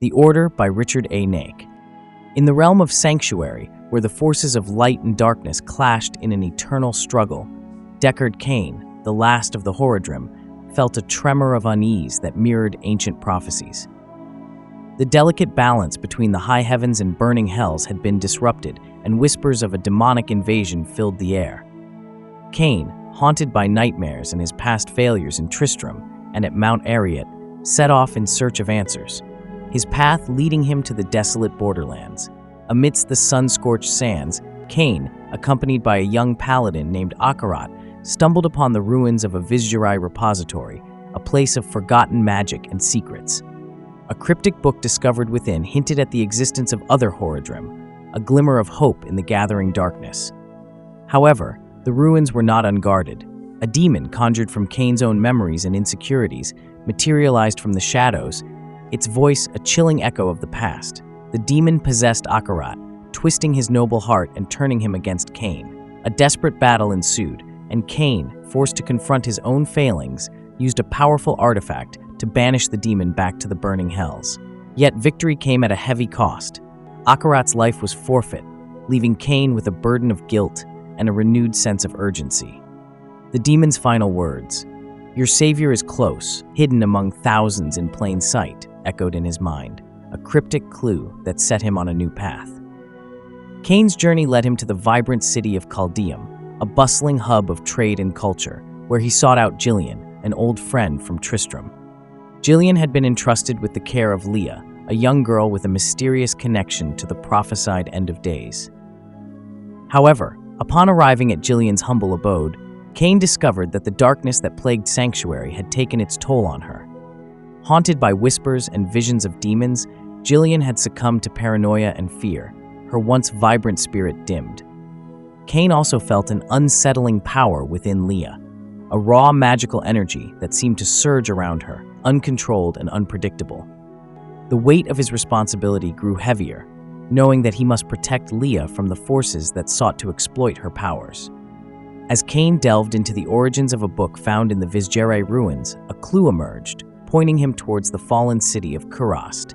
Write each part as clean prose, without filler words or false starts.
The Order by Richard A. Nake. In the realm of Sanctuary, where the forces of light and darkness clashed in an eternal struggle, Deckard Cain, the last of the Horadrim, felt a tremor of unease that mirrored ancient prophecies. The delicate balance between the high heavens and burning hells had been disrupted, and whispers of a demonic invasion filled the air. Cain, haunted by nightmares and his past failures in Tristram and at Mount Arreat, set off in search of answers, his path leading him to the desolate Borderlands. Amidst the sun-scorched sands, Cain, accompanied by a young paladin named Akarat, stumbled upon the ruins of a Vizjerai repository, a place of forgotten magic and secrets. A cryptic book discovered within hinted at the existence of other Horadrim, a glimmer of hope in the gathering darkness. However, the ruins were not unguarded. A demon conjured from Cain's own memories and insecurities materialized from the shadows, its voice a chilling echo of the past. The demon possessed Akarat, twisting his noble heart and turning him against Cain. A desperate battle ensued, and Cain, forced to confront his own failings, used a powerful artifact to banish the demon back to the burning hells. Yet victory came at a heavy cost. Akarat's life was forfeit, leaving Cain with a burden of guilt and a renewed sense of urgency. The demon's final words, "Your savior is close, hidden among thousands in plain sight," echoed in his mind, a cryptic clue that set him on a new path. Cain's journey led him to the vibrant city of Caldeum, a bustling hub of trade and culture, where he sought out Jillian, an old friend from Tristram. Jillian had been entrusted with the care of Leah, a young girl with a mysterious connection to the prophesied end of days. However, upon arriving at Jillian's humble abode, Cain discovered that the darkness that plagued Sanctuary had taken its toll on her. Haunted by whispers and visions of demons, Jillian had succumbed to paranoia and fear, her once vibrant spirit dimmed. Cain also felt an unsettling power within Leah, a raw magical energy that seemed to surge around her, uncontrolled and unpredictable. The weight of his responsibility grew heavier, knowing that he must protect Leah from the forces that sought to exploit her powers. As Cain delved into the origins of a book found in the Vizjerai ruins, a clue emerged, pointing him towards the fallen city of Kurast.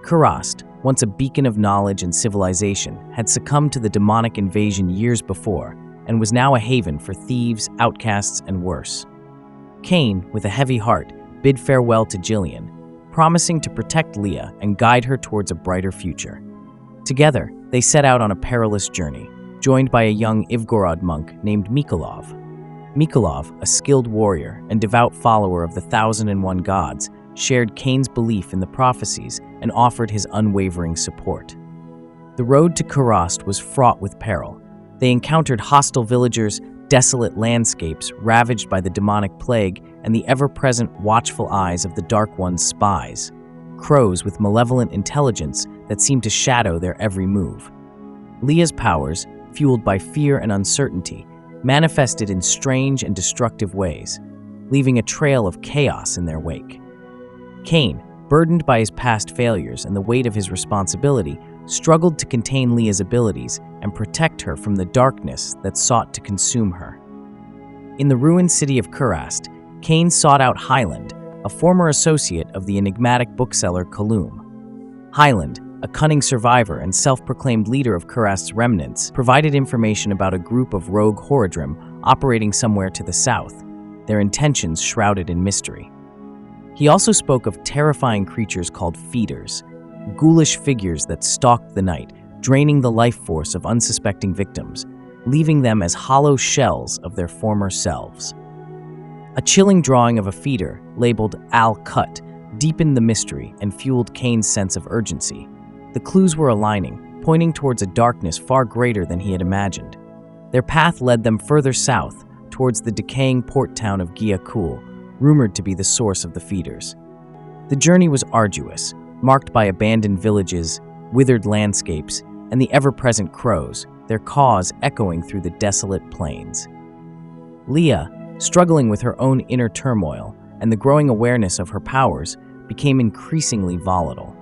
Kurast, once a beacon of knowledge and civilization, had succumbed to the demonic invasion years before, and was now a haven for thieves, outcasts, and worse. Cain, with a heavy heart, bid farewell to Jillian, promising to protect Leah and guide her towards a brighter future. Together, they set out on a perilous journey, joined by a young Ivgorod monk named Mikolov. Mikolov, a skilled warrior and devout follower of the 1001 gods, shared Cain's belief in the prophecies and offered his unwavering support. The road to Kurast was fraught with peril. They encountered hostile villagers, desolate landscapes ravaged by the demonic plague, and the ever-present watchful eyes of the Dark One's spies, crows with malevolent intelligence that seemed to shadow their every move. Leah's powers, fueled by fear and uncertainty, manifested in strange and destructive ways, leaving a trail of chaos in their wake. Cain, burdened by his past failures and the weight of his responsibility, struggled to contain Leah's abilities and protect her from the darkness that sought to consume her. In the ruined city of Kurast, Cain sought out Highland, a former associate of the enigmatic bookseller Caldeum. Highland, a cunning survivor and self-proclaimed leader of Kurast's remnants, provided information about a group of rogue Horadrim operating somewhere to the south, their intentions shrouded in mystery. He also spoke of terrifying creatures called feeders, ghoulish figures that stalked the night, draining the life force of unsuspecting victims, leaving them as hollow shells of their former selves. A chilling drawing of a feeder, labeled Al-Kut, deepened the mystery and fueled Cain's sense of urgency. The clues were aligning, pointing towards a darkness far greater than he had imagined. Their path led them further south, towards the decaying port town of Gia-Kul, rumored to be the source of the feeders. The journey was arduous, marked by abandoned villages, withered landscapes, and the ever-present crows, their caws echoing through the desolate plains. Leah, struggling with her own inner turmoil and the growing awareness of her powers, became increasingly volatile.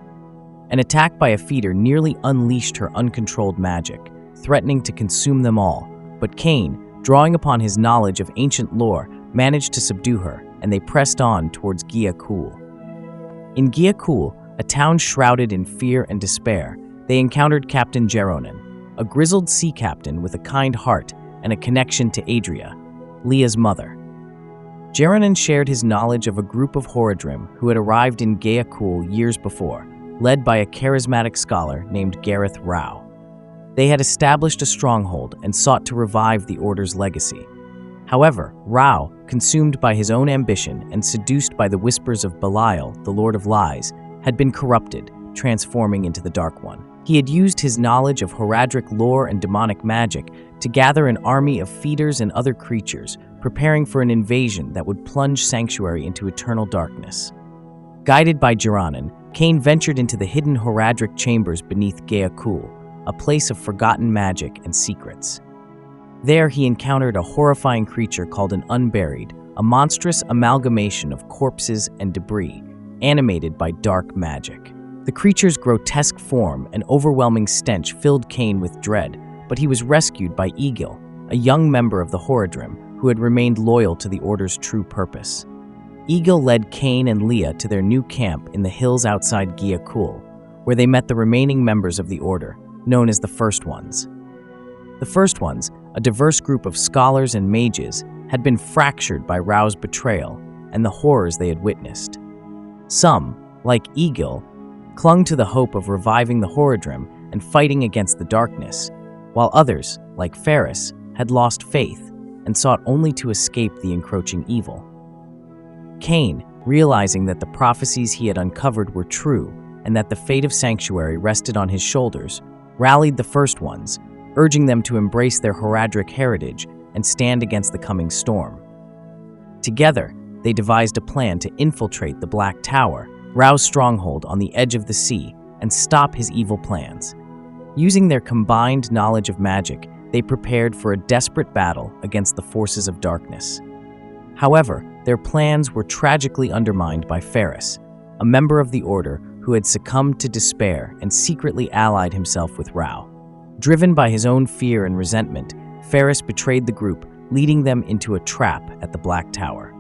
An attack by a feeder nearly unleashed her uncontrolled magic, threatening to consume them all, but Cain, drawing upon his knowledge of ancient lore, managed to subdue her, and they pressed on towards Gia-Kul. In Gia-Kul, a town shrouded in fear and despair, they encountered Captain Geronin, a grizzled sea captain with a kind heart and a connection to Adria, Leah's mother. Geronin shared his knowledge of a group of Horadrim who had arrived in Gaeakul years before, led by a charismatic scholar named Gareth Rao. They had established a stronghold and sought to revive the Order's legacy. However, Rao, consumed by his own ambition and seduced by the whispers of Belial, the Lord of Lies, had been corrupted, transforming into the Dark One. He had used his knowledge of Horadric lore and demonic magic to gather an army of feeders and other creatures, preparing for an invasion that would plunge Sanctuary into eternal darkness. Guided by Geronin, Cain ventured into the hidden Horadric chambers beneath Gaeakul, a place of forgotten magic and secrets. There he encountered a horrifying creature called an Unburied, a monstrous amalgamation of corpses and debris, animated by dark magic. The creature's grotesque form and overwhelming stench filled Cain with dread, but he was rescued by Egil, a young member of the Horadrim who had remained loyal to the Order's true purpose. Egil led Cain and Leah to their new camp in the hills outside Gaeakul, where they met the remaining members of the Order, known as the First Ones. The First Ones, a diverse group of scholars and mages, had been fractured by Rao's betrayal and the horrors they had witnessed. Some, like Egil, clung to the hope of reviving the Horadrim and fighting against the darkness, while others, like Ferris, had lost faith and sought only to escape the encroaching evil. Cain, realizing that the prophecies he had uncovered were true and that the fate of Sanctuary rested on his shoulders, rallied the First Ones, urging them to embrace their Horadric heritage and stand against the coming storm. Together, they devised a plan to infiltrate the Black Tower, Rao's stronghold on the edge of the sea, and stop his evil plans. Using their combined knowledge of magic, they prepared for a desperate battle against the forces of darkness. However, their plans were tragically undermined by Ferris, a member of the Order who had succumbed to despair and secretly allied himself with Rao. Driven by his own fear and resentment, Ferris betrayed the group, leading them into a trap at the Black Tower.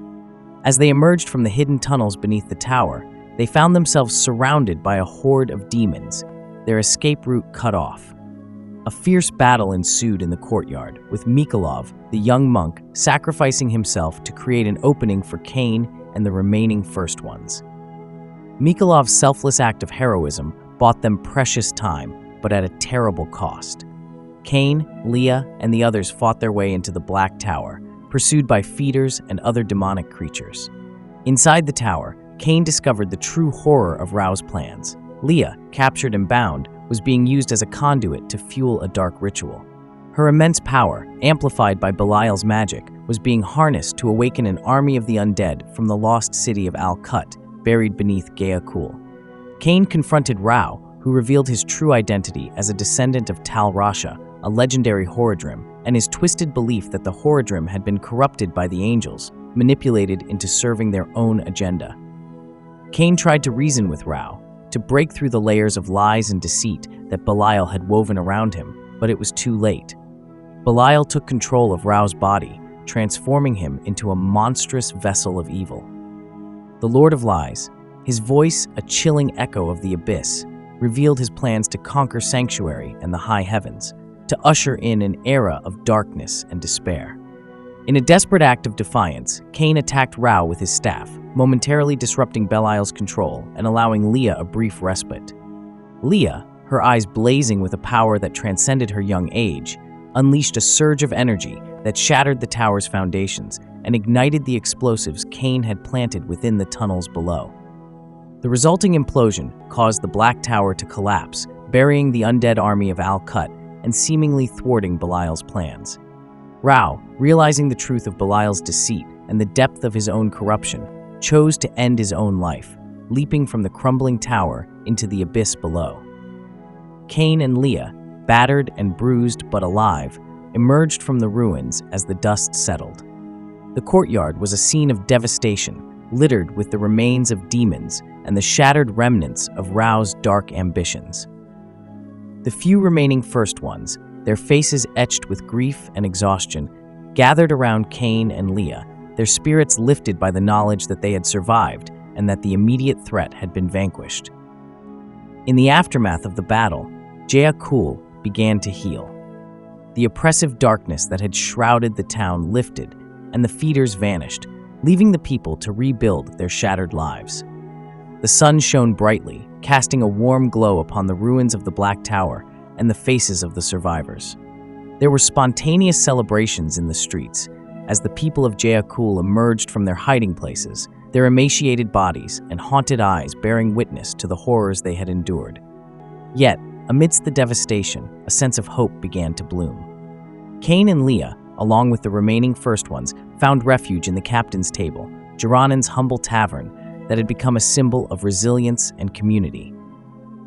As they emerged from the hidden tunnels beneath the tower, they found themselves surrounded by a horde of demons, their escape route cut off. A fierce battle ensued in the courtyard, with Mikolov, the young monk, sacrificing himself to create an opening for Cain and the remaining First Ones. Mikolov's selfless act of heroism bought them precious time, but at a terrible cost. Cain, Leah, and the others fought their way into the Black Tower, pursued by feeders and other demonic creatures. Inside the tower, Cain discovered the true horror of Rao's plans. Leah, captured and bound, was being used as a conduit to fuel a dark ritual. Her immense power, amplified by Belial's magic, was being harnessed to awaken an army of the undead from the lost city of Al-Kut, buried beneath Gaeakul. Cain confronted Rao, who revealed his true identity as a descendant of Tal Rasha, a legendary Horadrim, and his twisted belief that the Horadrim had been corrupted by the angels, manipulated into serving their own agenda. Cain tried to reason with Rao, to break through the layers of lies and deceit that Belial had woven around him, but it was too late. Belial took control of Rao's body, transforming him into a monstrous vessel of evil. The Lord of Lies, his voice a chilling echo of the abyss, revealed his plans to conquer Sanctuary and the high heavens, to usher in an era of darkness and despair. In a desperate act of defiance, Cain attacked Rao with his staff, momentarily disrupting Belial's control and allowing Leah a brief respite. Leah, her eyes blazing with a power that transcended her young age, unleashed a surge of energy that shattered the tower's foundations and ignited the explosives Cain had planted within the tunnels below. The resulting implosion caused the Black Tower to collapse, burying the undead army of Al-Kut and seemingly thwarting Belial's plans. Rao, realizing the truth of Belial's deceit and the depth of his own corruption, chose to end his own life, leaping from the crumbling tower into the abyss below. Cain and Leah, battered and bruised but alive, emerged from the ruins as the dust settled. The courtyard was a scene of devastation, littered with the remains of demons and the shattered remnants of Rao's dark ambitions. The few remaining First Ones, their faces etched with grief and exhaustion, gathered around Cain and Leah, their spirits lifted by the knowledge that they had survived and that the immediate threat had been vanquished. In the aftermath of the battle, Jayakul began to heal. The oppressive darkness that had shrouded the town lifted, and the feeders vanished, leaving the people to rebuild their shattered lives. The sun shone brightly, casting a warm glow upon the ruins of the Black Tower and the faces of the survivors. There were spontaneous celebrations in the streets as the people of Jayakul emerged from their hiding places, their emaciated bodies and haunted eyes bearing witness to the horrors they had endured. Yet, amidst the devastation, a sense of hope began to bloom. Cain and Leah, along with the remaining First Ones, found refuge in the captain's table, Geronan's humble tavern that had become a symbol of resilience and community.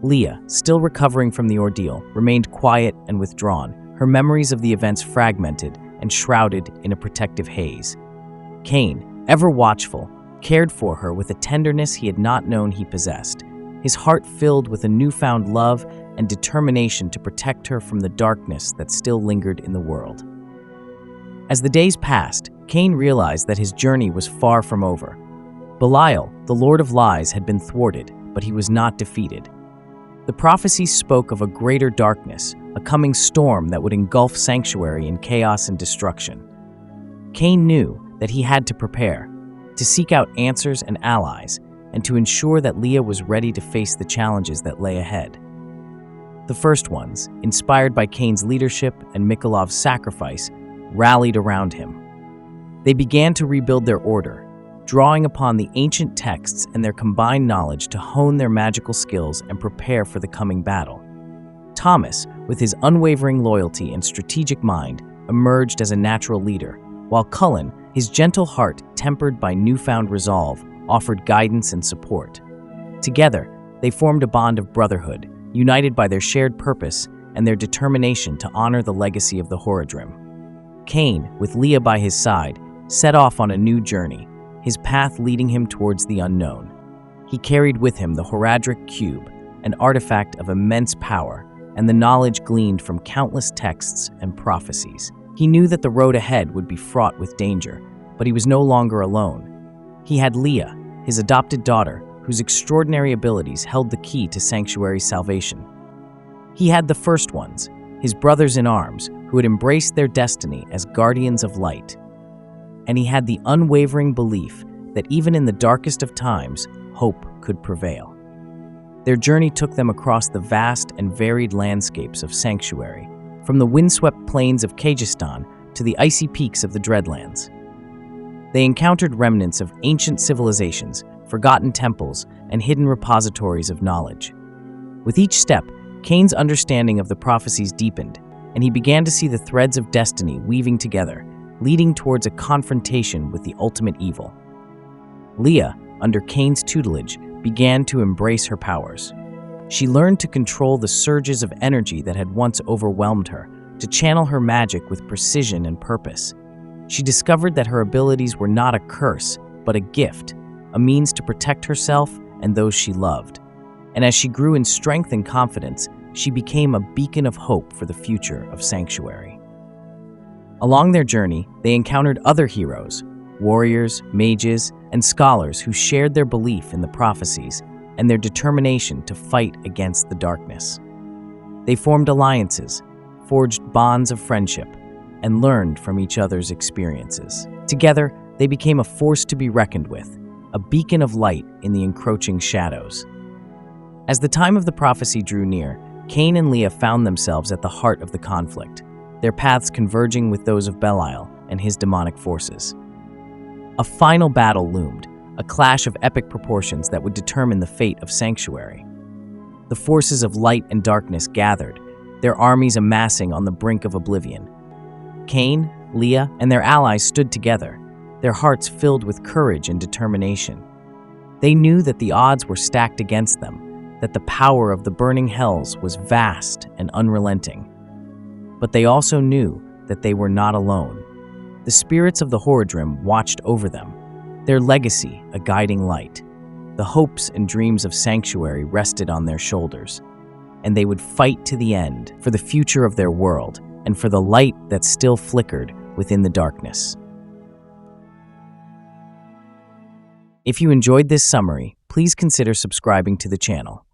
Leah, still recovering from the ordeal, remained quiet and withdrawn, her memories of the events fragmented and shrouded in a protective haze. Cain, ever watchful, cared for her with a tenderness he had not known he possessed, his heart filled with a newfound love and determination to protect her from the darkness that still lingered in the world. As the days passed, Cain realized that his journey was far from over. Belial, the Lord of Lies, had been thwarted, but he was not defeated. The prophecies spoke of a greater darkness, a coming storm that would engulf Sanctuary in chaos and destruction. Cain knew that he had to prepare, to seek out answers and allies, and to ensure that Leah was ready to face the challenges that lay ahead. The First Ones, inspired by Cain's leadership and Mikolav's sacrifice, rallied around him. They began to rebuild their order, drawing upon the ancient texts and their combined knowledge to hone their magical skills and prepare for the coming battle. Thomas, with his unwavering loyalty and strategic mind, emerged as a natural leader, while Cullen, his gentle heart tempered by newfound resolve, offered guidance and support. Together, they formed a bond of brotherhood, united by their shared purpose and their determination to honor the legacy of the Horadrim. Cain, with Leah by his side, set off on a new journey, his path leading him towards the unknown. He carried with him the Horadric Cube, an artifact of immense power, and the knowledge gleaned from countless texts and prophecies. He knew that the road ahead would be fraught with danger, but he was no longer alone. He had Leah, his adopted daughter, whose extraordinary abilities held the key to Sanctuary's salvation. He had the First Ones, his brothers in arms, who had embraced their destiny as guardians of light. And he had the unwavering belief that even in the darkest of times, hope could prevail. Their journey took them across the vast and varied landscapes of Sanctuary, from the windswept plains of Kyrgyzstan to the icy peaks of the Dreadlands. They encountered remnants of ancient civilizations, forgotten temples, and hidden repositories of knowledge. With each step, Cain's understanding of the prophecies deepened, and he began to see the threads of destiny weaving together, leading towards a confrontation with the ultimate evil. Leah, under Cain's tutelage, began to embrace her powers. She learned to control the surges of energy that had once overwhelmed her, to channel her magic with precision and purpose. She discovered that her abilities were not a curse, but a gift, a means to protect herself and those she loved. And as she grew in strength and confidence, she became a beacon of hope for the future of Sanctuary. Along their journey, they encountered other heroes, warriors, mages, and scholars who shared their belief in the prophecies and their determination to fight against the darkness. They formed alliances, forged bonds of friendship, and learned from each other's experiences. Together, they became a force to be reckoned with, a beacon of light in the encroaching shadows. As the time of the prophecy drew near, Cain and Leah found themselves at the heart of the conflict, their paths converging with those of Belial and his demonic forces. A final battle loomed, a clash of epic proportions that would determine the fate of Sanctuary. The forces of light and darkness gathered, their armies amassing on the brink of oblivion. Cain, Leah, and their allies stood together, their hearts filled with courage and determination. They knew that the odds were stacked against them, that the power of the burning hells was vast and unrelenting. But they also knew that they were not alone. The spirits of the Horadrim watched over them, their legacy a guiding light. The hopes and dreams of Sanctuary rested on their shoulders, and they would fight to the end for the future of their world and for the light that still flickered within the darkness. If you enjoyed this summary, please consider subscribing to the channel.